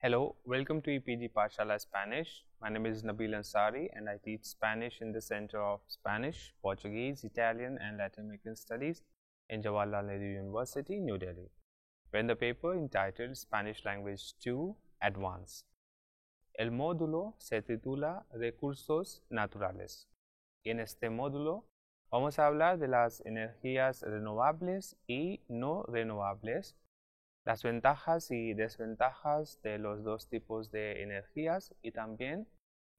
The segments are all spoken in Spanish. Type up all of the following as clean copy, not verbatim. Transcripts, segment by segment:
Hello, welcome to EPG Pathshala Spanish. My name is Nabil Ansari and I teach Spanish in the Center of Spanish, Portuguese, Italian and Latin American Studies in Jawaharlal Nehru University, New Delhi. We're in the paper entitled Spanish Language 2 Advanced. El módulo se titula Recursos Naturales. Y en este módulo vamos a hablar de las energías renovables y no renovables, las ventajas y desventajas de los dos tipos de energías y también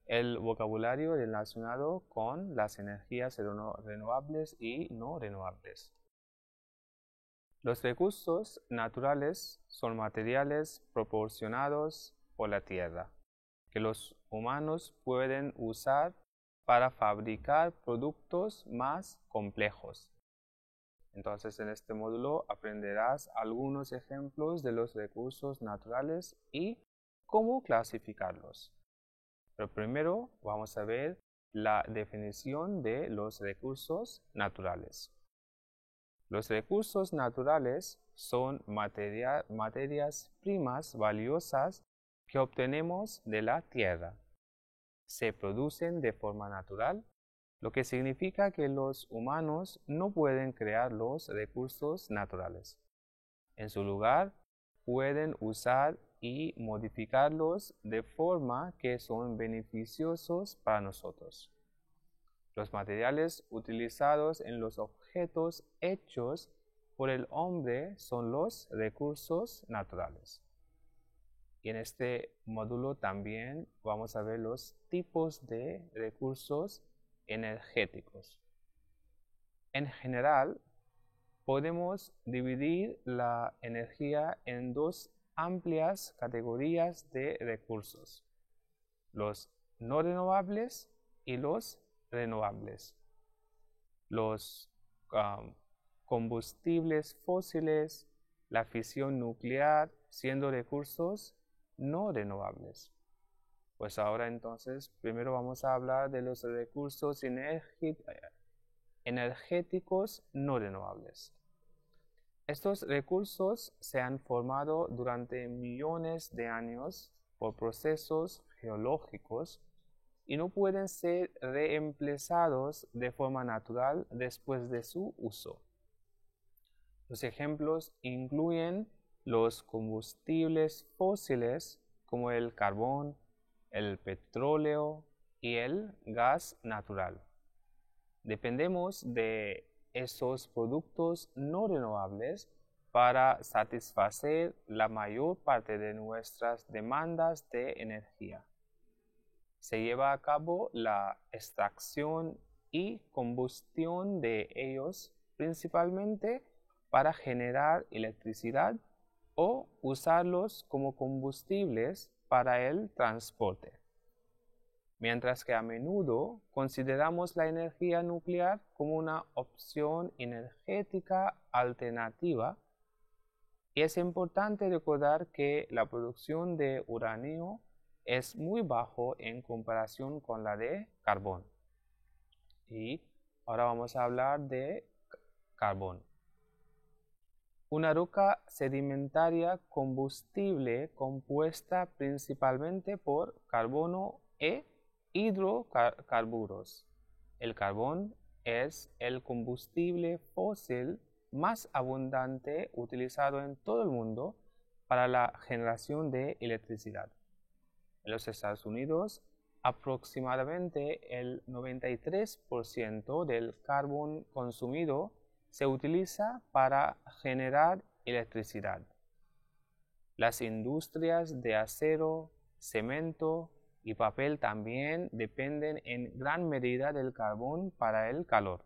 el vocabulario relacionado con las energías renovables y no renovables. Los recursos naturales son materiales proporcionados por la Tierra que los humanos pueden usar para fabricar productos más complejos. Entonces, en este módulo aprenderás algunos ejemplos de los recursos naturales y cómo clasificarlos. Pero primero vamos a ver la definición de los recursos naturales. Los recursos naturales son materias primas valiosas que obtenemos de la tierra. Se producen de forma natural, lo que significa que los humanos no pueden crear los recursos naturales. En su lugar, pueden usar y modificarlos de forma que son beneficiosos para nosotros. Los materiales utilizados en los objetos hechos por el hombre son los recursos naturales. Y en este módulo también vamos a ver los tipos de recursos energéticos. En general, podemos dividir la energía en dos amplias categorías de recursos: los no renovables y los renovables. Los combustibles fósiles, la fisión nuclear, siendo recursos no renovables. Pues ahora entonces, primero vamos a hablar de los recursos energéticos no renovables. Estos recursos se han formado durante millones de años por procesos geológicos y no pueden ser reemplazados de forma natural después de su uso. Los ejemplos incluyen los combustibles fósiles como el carbón, el petróleo y el gas natural. Dependemos de esos productos no renovables para satisfacer la mayor parte de nuestras demandas de energía. Se lleva a cabo la extracción y combustión de ellos principalmente para generar electricidad o usarlos como combustibles para el transporte. Mientras que a menudo consideramos la energía nuclear como una opción energética alternativa, y es importante recordar que la producción de uranio es muy bajo en comparación con la de carbón. Y ahora vamos a hablar de carbón. Una roca sedimentaria combustible compuesta principalmente por carbono e hidrocarburos. El carbón es el combustible fósil más abundante utilizado en todo el mundo para la generación de electricidad. En los Estados Unidos, aproximadamente el 93% del carbón consumido se utiliza para generar electricidad. Las industrias de acero, cemento y papel también dependen en gran medida del carbón para el calor.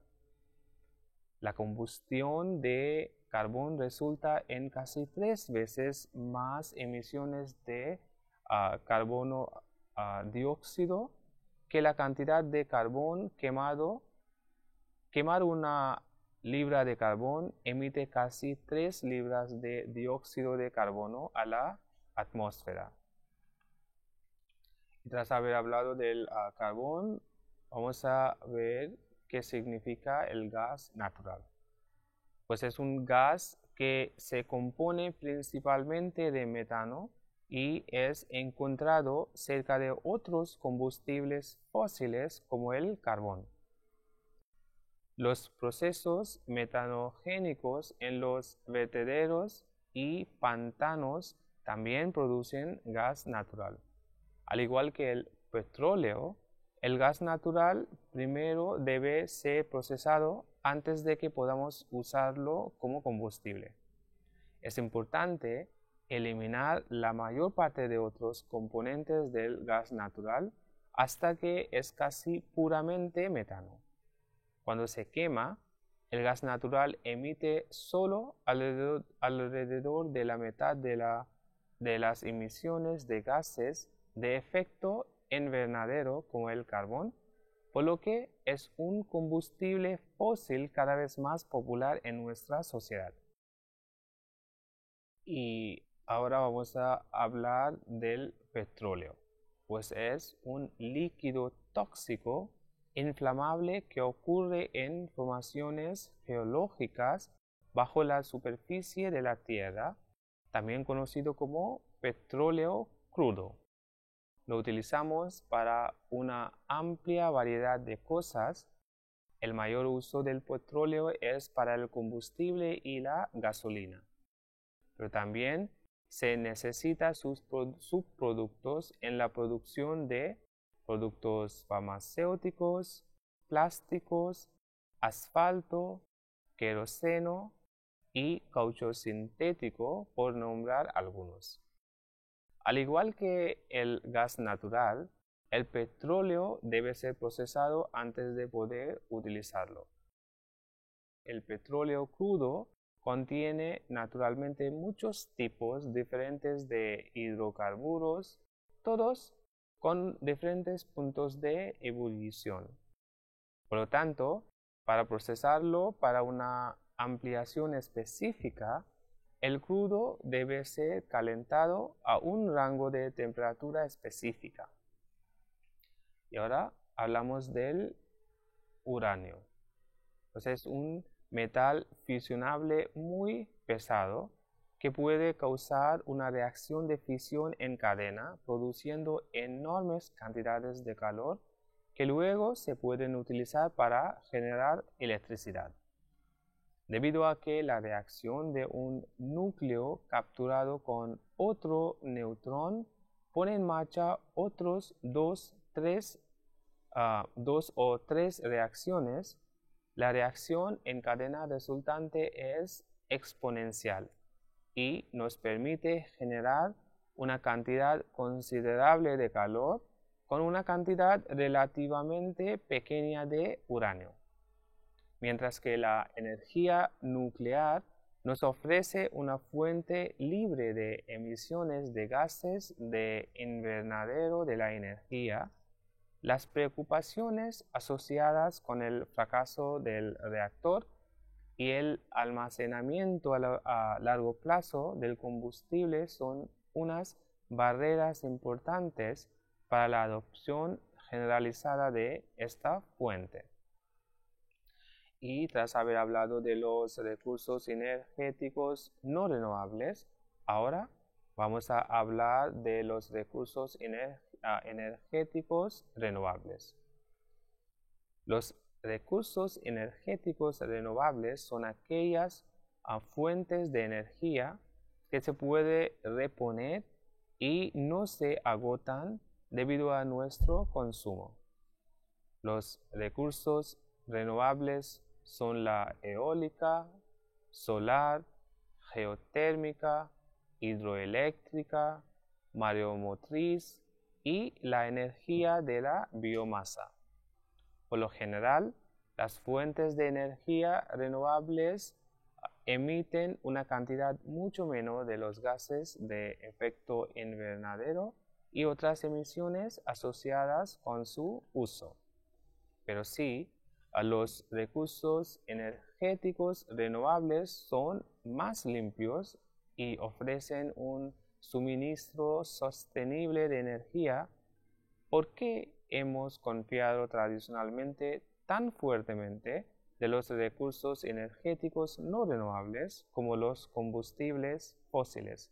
La combustión de carbón resulta en casi 3 veces más emisiones de carbono dióxido que la cantidad de carbón quemado. Quemar una libra de carbón emite casi 3 libras de dióxido de carbono a la atmósfera. Y tras haber hablado del carbón, vamos a ver qué significa el gas natural. Pues es un gas que se compone principalmente de metano y es encontrado cerca de otros combustibles fósiles como el carbón. Los procesos metanogénicos en los vertederos y pantanos también producen gas natural. Al igual que el petróleo, el gas natural primero debe ser procesado antes de que podamos usarlo como combustible. Es importante eliminar la mayor parte de otros componentes del gas natural hasta que es casi puramente metano. Cuando se quema, el gas natural emite solo alrededor de la mitad de las emisiones de gases de efecto invernadero como el carbón, por lo que es un combustible fósil cada vez más popular en nuestra sociedad. Y ahora vamos a hablar del petróleo, pues es un líquido tóxico inflamable que ocurre en formaciones geológicas bajo la superficie de la Tierra, también conocido como petróleo crudo. Lo utilizamos para una amplia variedad de cosas. El mayor uso del petróleo es para el combustible y la gasolina, pero también se necesitan sus subproductos en la producción de productos farmacéuticos, plásticos, asfalto, queroseno y caucho sintético, por nombrar algunos. Al igual que el gas natural, el petróleo debe ser procesado antes de poder utilizarlo. El petróleo crudo contiene naturalmente muchos tipos diferentes de hidrocarburos, todos con diferentes puntos de ebullición. Por lo tanto, para procesarlo para una ampliación específica, el crudo debe ser calentado a un rango de temperatura específica. Y ahora hablamos del uranio. Pues es un metal fisionable muy pesado que puede causar una reacción de fisión en cadena, produciendo enormes cantidades de calor que luego se pueden utilizar para generar electricidad. Debido a que la reacción de un núcleo capturado con otro neutrón pone en marcha otros dos o tres reacciones, la reacción en cadena resultante es exponencial y nos permite generar una cantidad considerable de calor con una cantidad relativamente pequeña de uranio. Mientras que la energía nuclear nos ofrece una fuente libre de emisiones de gases de invernadero de la energía, las preocupaciones asociadas con el fracaso del reactor y el almacenamiento a largo plazo del combustible son unas barreras importantes para la adopción generalizada de esta fuente. Y tras haber hablado de los recursos energéticos no renovables, ahora vamos a hablar de los recursos energéticos renovables. Los recursos energéticos renovables son aquellas fuentes de energía que se puede reponer y no se agotan debido a nuestro consumo. Los recursos renovables son la eólica, solar, geotérmica, hidroeléctrica, mareomotriz y la energía de la biomasa. Por lo general, las fuentes de energía renovables emiten una cantidad mucho menor de los gases de efecto invernadero y otras emisiones asociadas con su uso. Pero sí, los recursos energéticos renovables son más limpios y ofrecen un suministro sostenible de energía. ¿Por qué hemos confiado tradicionalmente tan fuertemente de los recursos energéticos no renovables como los combustibles fósiles?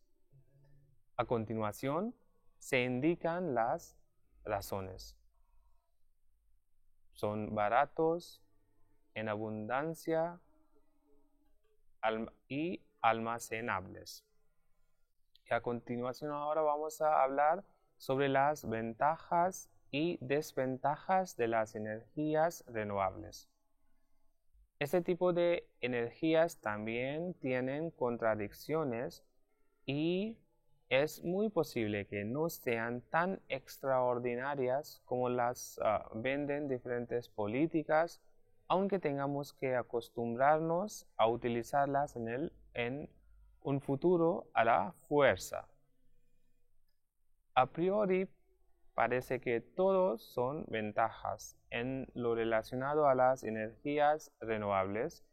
A continuación, se indican las razones. Son baratos, en abundancia y almacenables. Y a continuación ahora vamos a hablar sobre las ventajas y desventajas de las energías renovables. Este tipo de energías también tienen contradicciones y es muy posible que no sean tan extraordinarias como las venden diferentes políticas, aunque tengamos que acostumbrarnos a utilizarlas en un futuro a la fuerza. A priori, parece que todos son ventajas en lo relacionado a las energías renovables,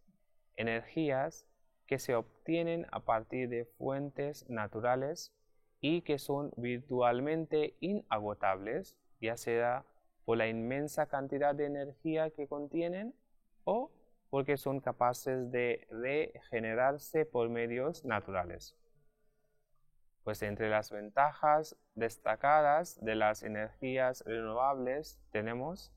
energías que se obtienen a partir de fuentes naturales y que son virtualmente inagotables, ya sea por la inmensa cantidad de energía que contienen o porque son capaces de regenerarse por medios naturales. Pues entre las ventajas destacadas de las energías renovables tenemos,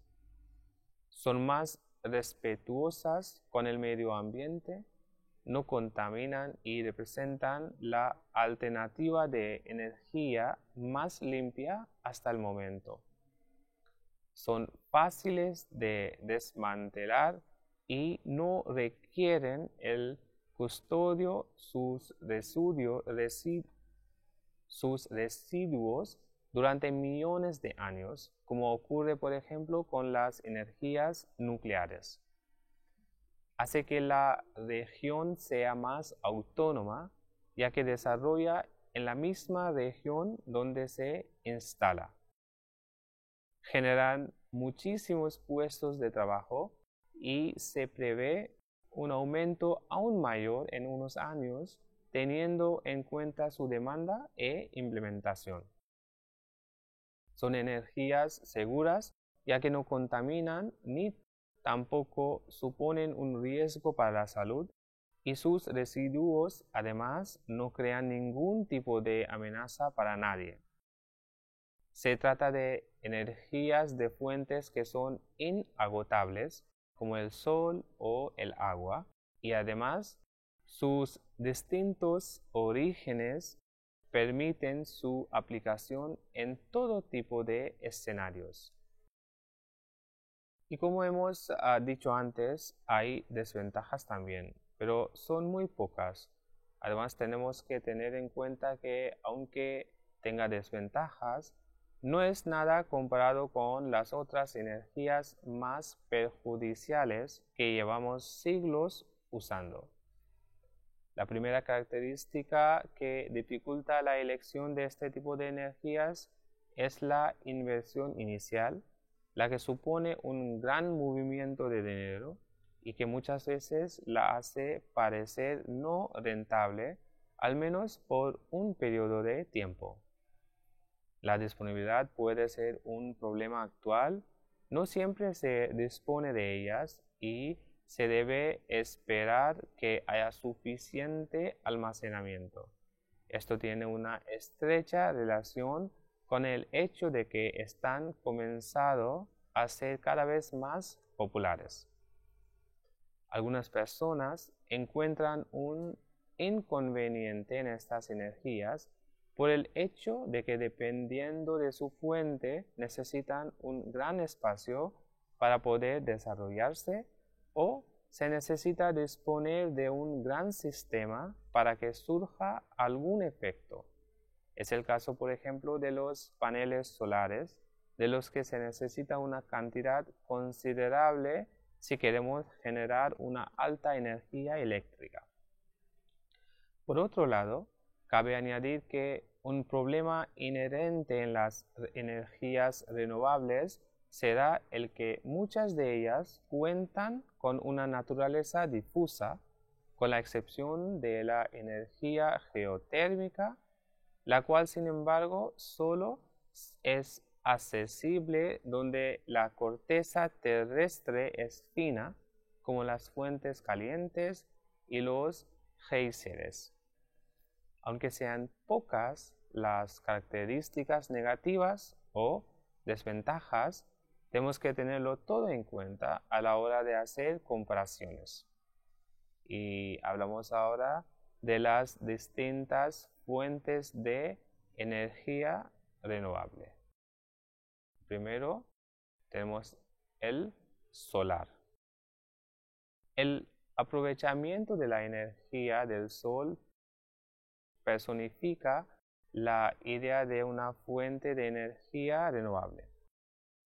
son más respetuosas con el medio ambiente, no contaminan y representan la alternativa de energía más limpia hasta el momento. Son fáciles de desmantelar y no requieren el custodio sus residuos durante millones de años, como ocurre por ejemplo con las energías nucleares. Hace que la región sea más autónoma, ya que desarrolla en la misma región donde se instala. Generan muchísimos puestos de trabajo y se prevé un aumento aún mayor en unos años, teniendo en cuenta su demanda e implementación. Son energías seguras, ya que no contaminan ni tampoco suponen un riesgo para la salud y sus residuos además no crean ningún tipo de amenaza para nadie. Se trata de energías de fuentes que son inagotables, como el sol o el agua, y además sus distintos orígenes permiten su aplicación en todo tipo de escenarios. Y como hemos dicho antes, hay desventajas también, pero son muy pocas. Además, tenemos que tener en cuenta que aunque tenga desventajas, no es nada comparado con las otras energías más perjudiciales que llevamos siglos usando. La primera característica que dificulta la elección de este tipo de energías es la inversión inicial, la que supone un gran movimiento de dinero y que muchas veces la hace parecer no rentable, al menos por un periodo de tiempo. La disponibilidad puede ser un problema actual, no siempre se dispone de ellas y se debe esperar que haya suficiente almacenamiento. Esto tiene una estrecha relación con el hecho de que están comenzando a ser cada vez más populares. Algunas personas encuentran un inconveniente en estas energías por el hecho de que dependiendo de su fuente necesitan un gran espacio para poder desarrollarse o se necesita disponer de un gran sistema para que surja algún efecto. Es el caso, por ejemplo, de los paneles solares, de los que se necesita una cantidad considerable si queremos generar una alta energía eléctrica. Por otro lado, cabe añadir que un problema inherente en las energías renovables será el que muchas de ellas cuentan con una naturaleza difusa, con la excepción de la energía geotérmica, la cual sin embargo solo es accesible donde la corteza terrestre es fina, como las fuentes calientes y los géiseres. Aunque sean pocas, las características negativas o desventajas, tenemos que tenerlo todo en cuenta a la hora de hacer comparaciones. Y hablamos ahora de las distintas fuentes de energía renovable. Primero tenemos el solar. El aprovechamiento de la energía del sol personifica la idea de una fuente de energía renovable.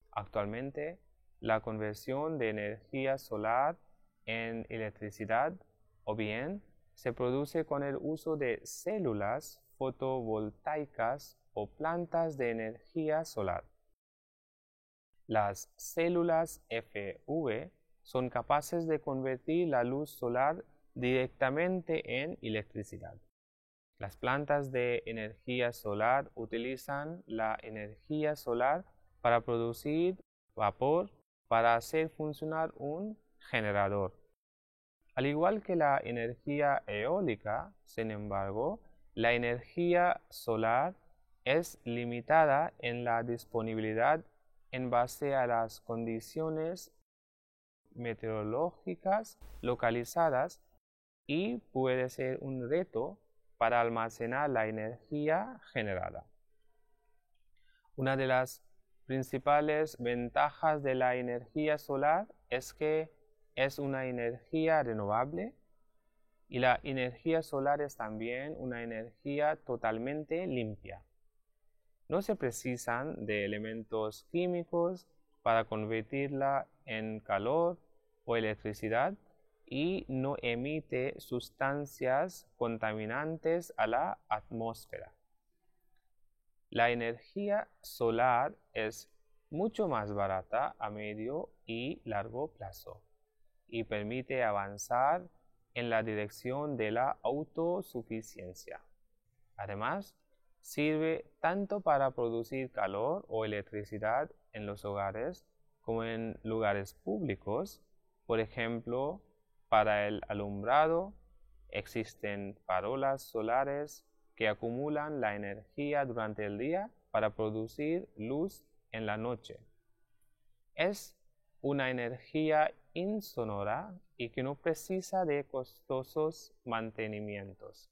Actualmente, la conversión de energía solar en electricidad o bien se produce con el uso de células fotovoltaicas o plantas de energía solar. Las células FV son capaces de convertir la luz solar directamente en electricidad. Las plantas de energía solar utilizan la energía solar para producir vapor para hacer funcionar un generador. Al igual que la energía eólica, sin embargo, la energía solar es limitada en la disponibilidad en base a las condiciones meteorológicas localizadas y puede ser un reto para almacenar la energía generada. Una de las principales ventajas de la energía solar es que es una energía renovable y la energía solar es también una energía totalmente limpia. No se precisan de elementos químicos para convertirla en calor o electricidad y no emite sustancias contaminantes a la atmósfera. La energía solar es mucho más barata a medio y largo plazo y permite avanzar en la dirección de la autosuficiencia. Además, sirve tanto para producir calor o electricidad en los hogares como en lugares públicos. Por ejemplo, para el alumbrado existen farolas solares que acumulan la energía durante el día para producir luz en la noche. Es una energía insonora y que no precisa de costosos mantenimientos.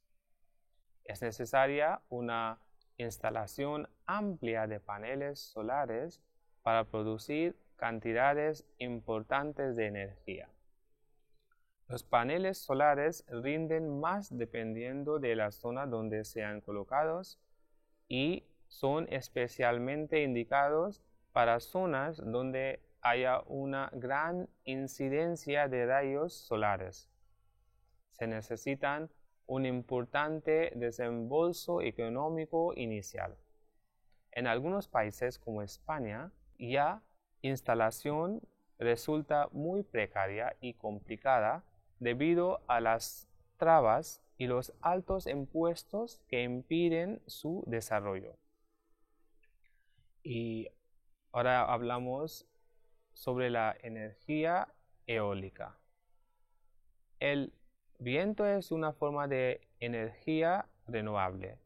Es necesaria una instalación amplia de paneles solares para producir cantidades importantes de energía. Los paneles solares rinden más dependiendo de la zona donde sean colocados y son especialmente indicados para zonas donde haya una gran incidencia de rayos solares. Se necesitan un importante desembolso económico inicial. En algunos países como España, ya instalación resulta muy precaria y complicada debido a las trabas y los altos impuestos que impiden su desarrollo. Y ahora hablamos sobre la energía eólica. El viento es una forma de energía renovable.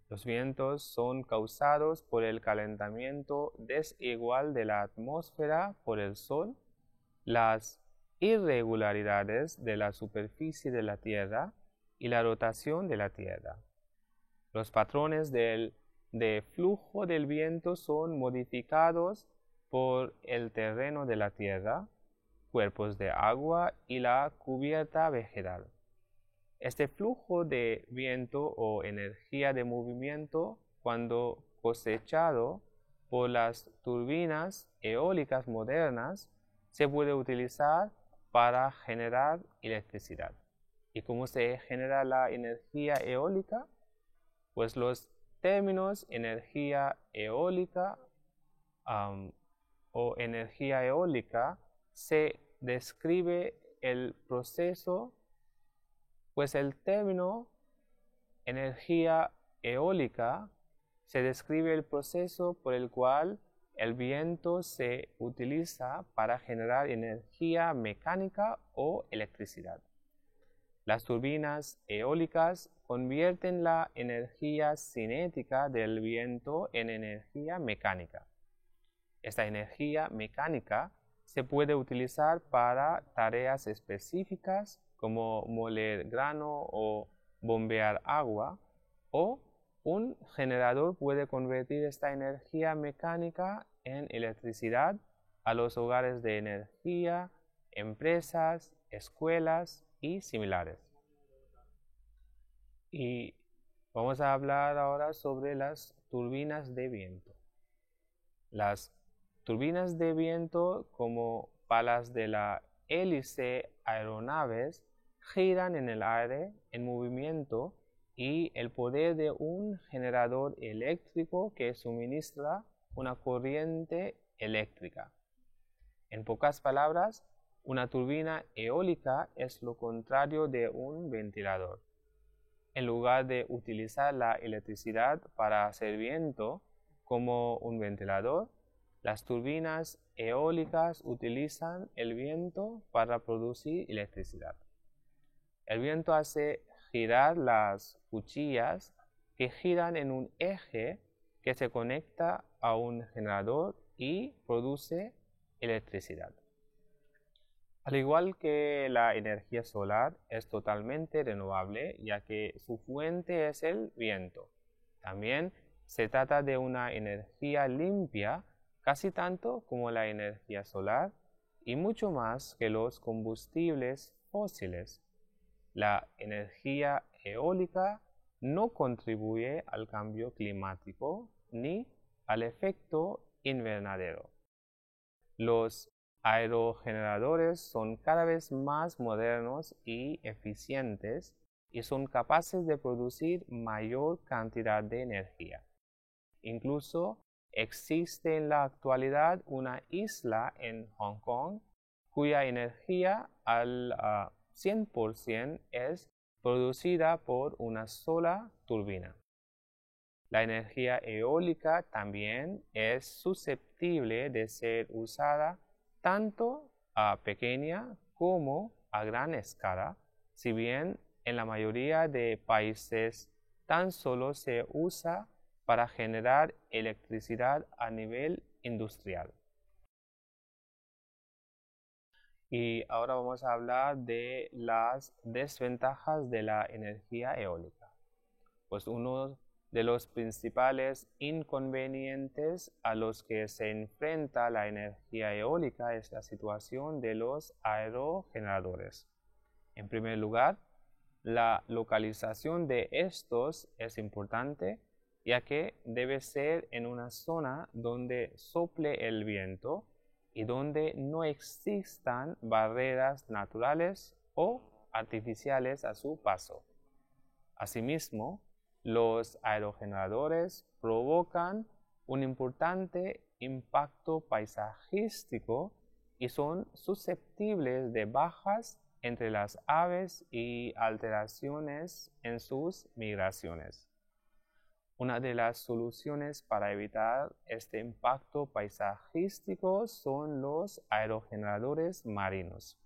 Los vientos son causados por el calentamiento desigual de la atmósfera por el sol, las irregularidades de la superficie de la Tierra y la rotación de la Tierra. Los patrones de flujo del viento son modificados por el terreno de la Tierra, cuerpos de agua y la cubierta vegetal. Este flujo de viento o energía de movimiento, cuando cosechado por las turbinas eólicas modernas, se puede utilizar para generar electricidad. ¿Y cómo se genera la energía eólica? Pues los términos energía eólica o energía eólica se describe el proceso, pues el término energía eólica se describe el proceso por el cual el viento se utiliza para generar energía mecánica o electricidad. Las turbinas eólicas convierten la energía cinética del viento en energía mecánica. Esta energía mecánica se puede utilizar para tareas específicas como moler grano o bombear agua, o un generador puede convertir esta energía mecánica en electricidad a los hogares de energía, empresas, escuelas y similares. Y vamos a hablar ahora sobre las turbinas de viento. Las turbinas de viento, como palas de la hélice aeronaves, giran en el aire en movimiento, y el poder de un generador eléctrico que suministra una corriente eléctrica. En pocas palabras, una turbina eólica es lo contrario de un ventilador. En lugar de utilizar la electricidad para hacer viento como un ventilador, las turbinas eólicas utilizan el viento para producir electricidad. El viento hace girar las cuchillas, que giran en un eje que se conecta a un generador y produce electricidad. Al igual que la energía solar, es totalmente renovable, ya que su fuente es el viento. También se trata de una energía limpia, casi tanto como la energía solar, y mucho más que los combustibles fósiles. La energía eólica no contribuye al cambio climático ni al efecto invernadero. Los aerogeneradores son cada vez más modernos y eficientes, y son capaces de producir mayor cantidad de energía. Incluso existe en la actualidad una isla en Hong Kong cuya energía al 100% es producida por una sola turbina. La energía eólica también es susceptible de ser usada tanto a pequeña como a gran escala, si bien en la mayoría de países tan solo se usa para generar electricidad a nivel industrial. Y ahora vamos a hablar de las desventajas de la energía eólica. Pues uno de los principales inconvenientes a los que se enfrenta la energía eólica es la situación de los aerogeneradores. En primer lugar, la localización de estos es importante, ya que debe ser en una zona donde sople el viento y donde no existan barreras naturales o artificiales a su paso. Asimismo, los aerogeneradores provocan un importante impacto paisajístico y son susceptibles de bajas entre las aves y alteraciones en sus migraciones. Una de las soluciones para evitar este impacto paisajístico son los aerogeneradores marinos.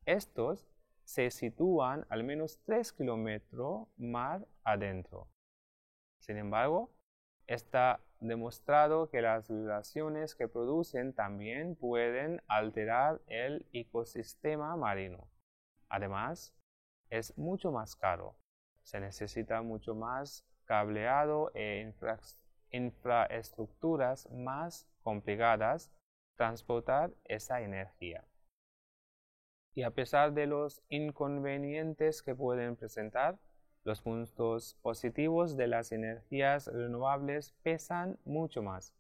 Estos se sitúan al menos 3 kilómetros mar adentro. Sin embargo, está demostrado que las vibraciones que producen también pueden alterar el ecosistema marino. Además, es mucho más caro. Se necesita mucho más cableado e infraestructuras más complicadas transportar esa energía. Y a pesar de los inconvenientes que pueden presentar, los puntos positivos de las energías renovables pesan mucho más.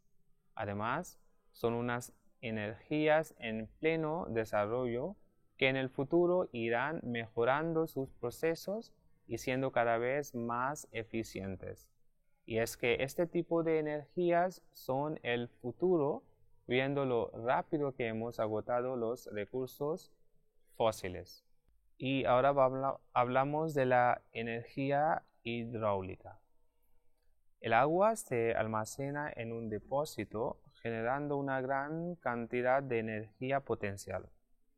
Además, son unas energías en pleno desarrollo que en el futuro irán mejorando sus procesos y siendo cada vez más eficientes. Y es que este tipo de energías son el futuro, viendo lo rápido que hemos agotado los recursos fósiles. Y ahora hablamos de la energía hidráulica. El agua se almacena en un depósito, generando una gran cantidad de energía potencial.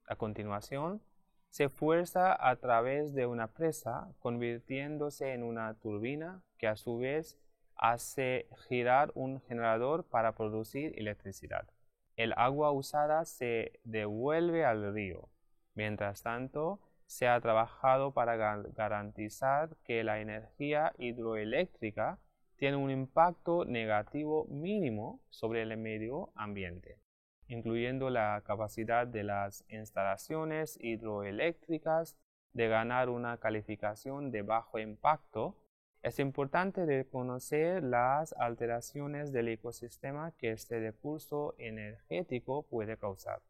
A continuación, se fuerza a través de una presa, convirtiéndose en una turbina que a su vez hace girar un generador para producir electricidad. El agua usada se devuelve al río. Mientras tanto, se ha trabajado para garantizar que la energía hidroeléctrica tiene un impacto negativo mínimo sobre el medio ambiente, incluyendo la capacidad de las instalaciones hidroeléctricas de ganar una calificación de bajo impacto. Es importante reconocer las alteraciones del ecosistema que este recurso energético puede causar.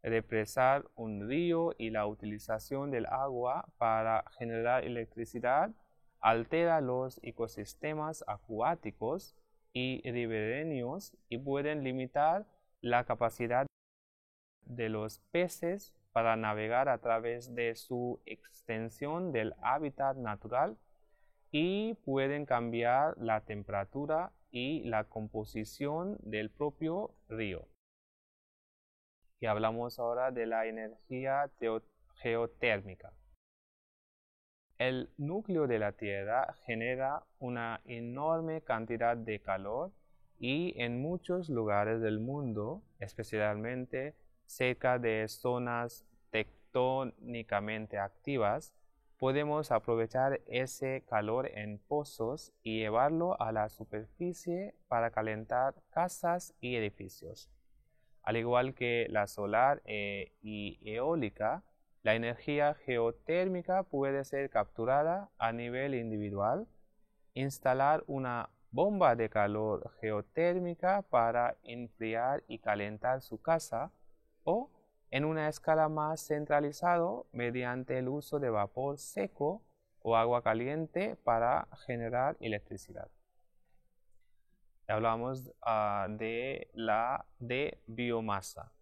Represar un río y la utilización del agua para generar electricidad altera los ecosistemas acuáticos y ribereños y pueden limitar la capacidad de los peces para navegar a través de su extensión del hábitat natural y pueden cambiar la temperatura y la composición del propio río. Y hablamos ahora de la energía geotérmica. El núcleo de la Tierra genera una enorme cantidad de calor y en muchos lugares del mundo, especialmente cerca de zonas tectónicamente activas, podemos aprovechar ese calor en pozos y llevarlo a la superficie para calentar casas y edificios. Al igual que la solar y eólica, la energía geotérmica puede ser capturada a nivel individual, instalar una bomba de calor geotérmica para enfriar y calentar su casa o en una escala más centralizada mediante el uso de vapor seco o agua caliente para generar electricidad. Hablamos de biomasa.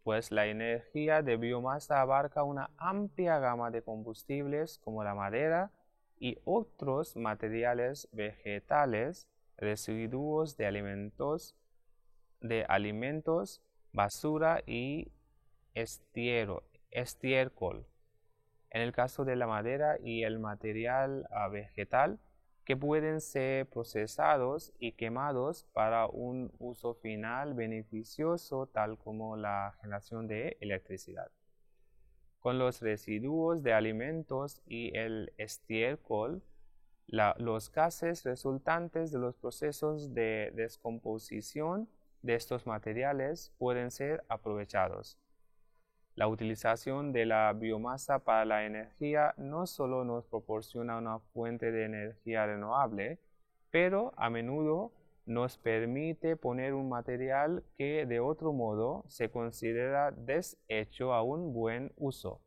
Pues la energía de biomasa abarca una amplia gama de combustibles como la madera y otros materiales vegetales, residuos de alimentos, basura y estiércol. En el caso de la madera y el material vegetal, que pueden ser procesados y quemados para un uso final beneficioso, tal como la generación de electricidad. Con los residuos de alimentos y el estiércol, los gases resultantes de los procesos de descomposición de estos materiales pueden ser aprovechados. La utilización de la biomasa para la energía no solo nos proporciona una fuente de energía renovable, pero a menudo nos permite poner un material que de otro modo se considera deshecho a un buen uso.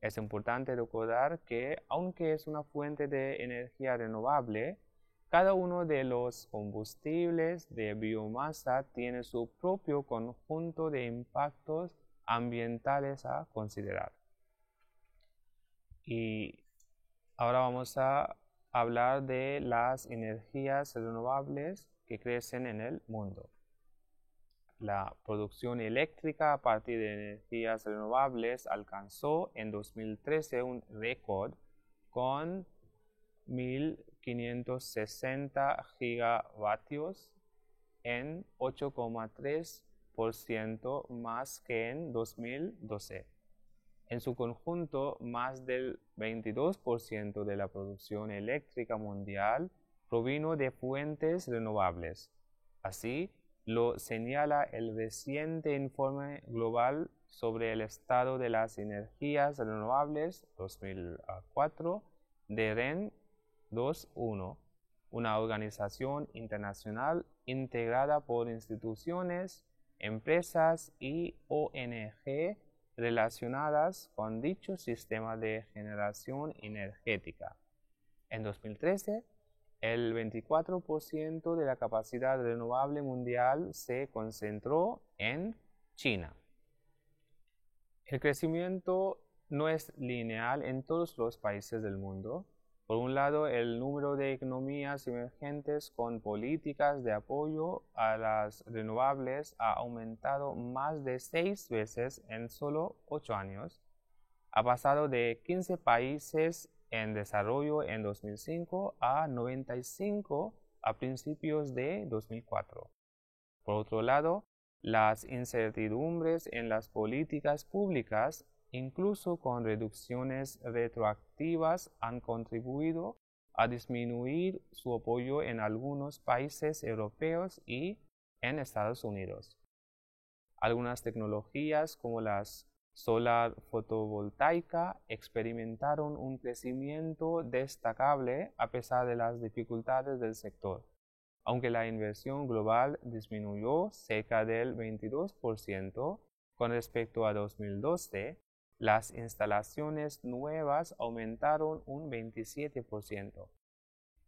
Es importante recordar que, aunque es una fuente de energía renovable, cada uno de los combustibles de biomasa tiene su propio conjunto de impactos ambientales a considerar. Y ahora vamos a hablar de las energías renovables que crecen en el mundo. La producción eléctrica a partir de energías renovables alcanzó en 2013 un récord con 1.560 gigavatios en 8,3% más que en 2012. En su conjunto, más del 22% de la producción eléctrica mundial provino de fuentes renovables. Así, lo señala el reciente informe global sobre el estado de las energías renovables 2004 de REN 2.1, una organización internacional integrada por instituciones, empresas y ONG relacionadas con dicho sistema de generación energética. En 2013, el 24% de la capacidad renovable mundial se concentró en China. El crecimiento no es lineal en todos los países del mundo. Por un lado, el número de economías emergentes con políticas de apoyo a las renovables ha aumentado más de 6 veces en solo 8 años. ha pasado de 15 países en desarrollo en 2005 a 95 a principios de 2004. Por otro lado, las incertidumbres en las políticas públicas, incluso con reducciones retroactivas, han contribuido a disminuir su apoyo en algunos países europeos y en Estados Unidos. Algunas tecnologías como las solar fotovoltaica experimentaron un crecimiento destacable a pesar de las dificultades del sector. Aunque la inversión global disminuyó cerca del 22% con respecto a 2012, las instalaciones nuevas aumentaron un 27%.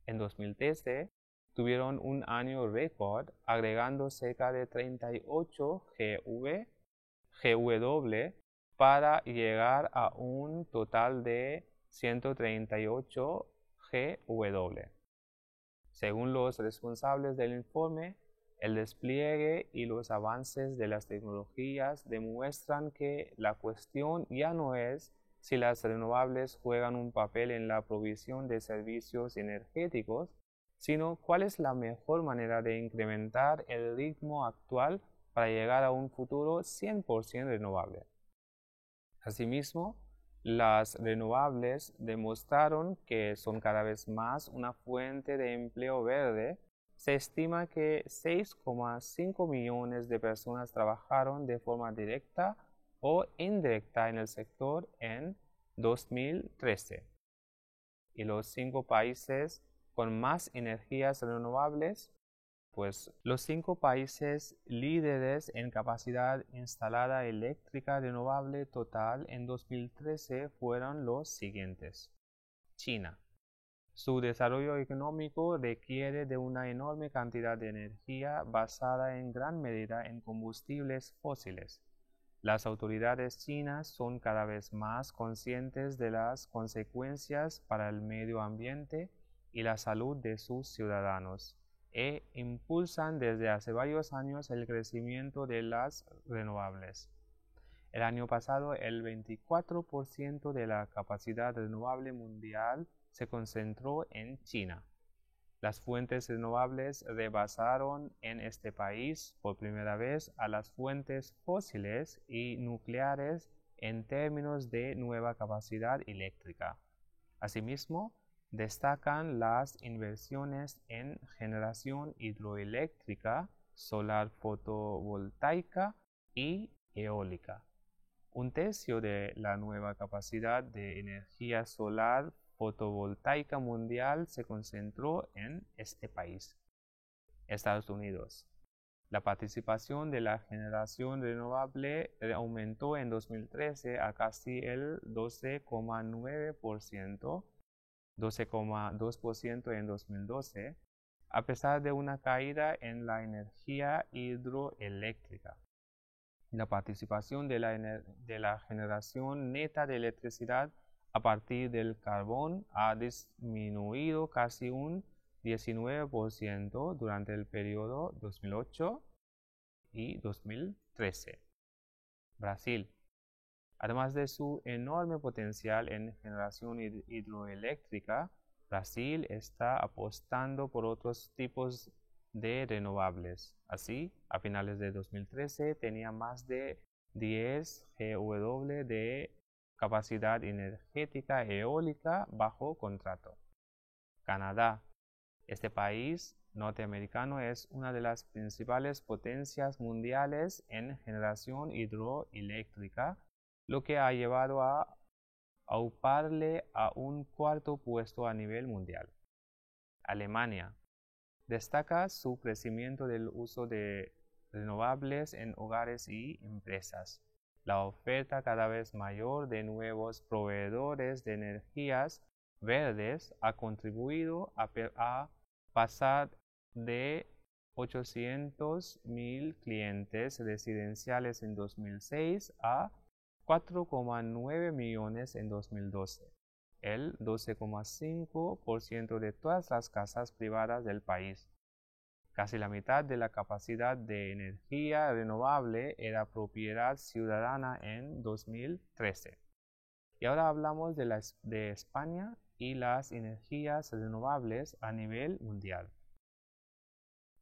En 2013, tuvieron un año récord agregando cerca de 38 GW para llegar a un total de 138 GW. Según los responsables del informe, el despliegue y los avances de las tecnologías demuestran que la cuestión ya no es si las renovables juegan un papel en la provisión de servicios energéticos, sino cuál es la mejor manera de incrementar el ritmo actual para llegar a un futuro 100% renovable. Asimismo, las renovables demostraron que son cada vez más una fuente de empleo verde. Se estima que 6,5 millones de personas trabajaron de forma directa o indirecta en el sector en 2013. Y los 5 países con más energías renovables, pues los 5 países líderes en capacidad instalada eléctrica renovable total en 2013 fueron los siguientes. China. Su desarrollo económico requiere de una enorme cantidad de energía basada en gran medida en combustibles fósiles. Las autoridades chinas son cada vez más conscientes de las consecuencias para el medio ambiente y la salud de sus ciudadanos e impulsan desde hace varios años el crecimiento de las renovables. El año pasado, el 24% de la capacidad renovable mundial se concentró en China. Las fuentes renovables rebasaron en este país por primera vez a las fuentes fósiles y nucleares en términos de nueva capacidad eléctrica. Asimismo, destacan las inversiones en generación hidroeléctrica, solar fotovoltaica y eólica. Un tercio de la nueva capacidad de energía solar fotovoltaica mundial se concentró en este país. Estados Unidos. La participación de la generación renovable aumentó en 2013 a casi el 12,9%, 12,2% en 2012, a pesar de una caída en la energía hidroeléctrica. La participación de la generación neta de electricidad a partir del carbón ha disminuido casi un 19% durante el periodo 2008 y 2013. Brasil. Además de su enorme potencial en generación hidroeléctrica, Brasil está apostando por otros tipos de renovables. Así, a finales de 2013 tenía más de 10 GW de capacidad energética eólica bajo contrato. Canadá. Este país norteamericano es una de las principales potencias mundiales en generación hidroeléctrica, lo que ha llevado a auparle a un cuarto puesto a nivel mundial. Alemania. Destaca su crecimiento del uso de renovables en hogares y empresas. La oferta cada vez mayor de nuevos proveedores de energías verdes ha contribuido a pasar de 800,000 clientes residenciales en 2006 a 4,9 millones en 2012, el 12,5% de todas las casas privadas del país. Casi la mitad de la capacidad de energía renovable era propiedad ciudadana en 2013. Y ahora hablamos de España y las energías renovables a nivel mundial.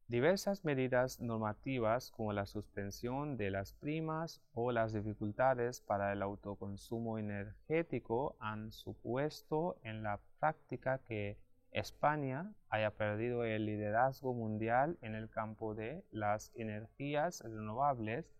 Diversas medidas normativas como la suspensión de las primas o las dificultades para el autoconsumo energético han supuesto en la práctica que España haya perdido el liderazgo mundial en el campo de las energías renovables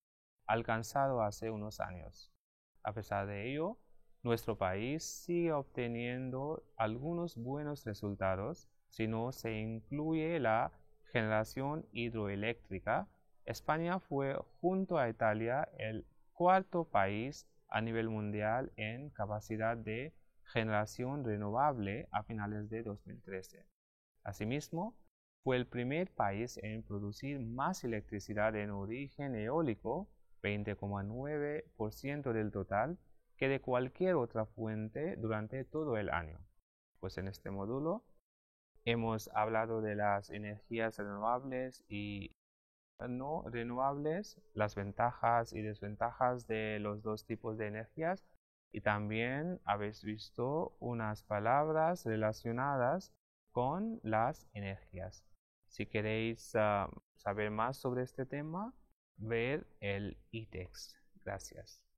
alcanzado hace unos años. A pesar de ello, nuestro país sigue obteniendo algunos buenos resultados si no se incluye la generación hidroeléctrica. España fue, junto a Italia, el cuarto país a nivel mundial en capacidad de generación renovable a finales de 2013. Asimismo, fue el primer país en producir más electricidad en origen eólico, 20,9% del total, que de cualquier otra fuente durante todo el año. Pues en este módulo hemos hablado de las energías renovables y no renovables, las ventajas y desventajas de los dos tipos de energías, y también habéis visto unas palabras relacionadas con las energías. Si queréis saber más sobre este tema, ver el e-text. Gracias.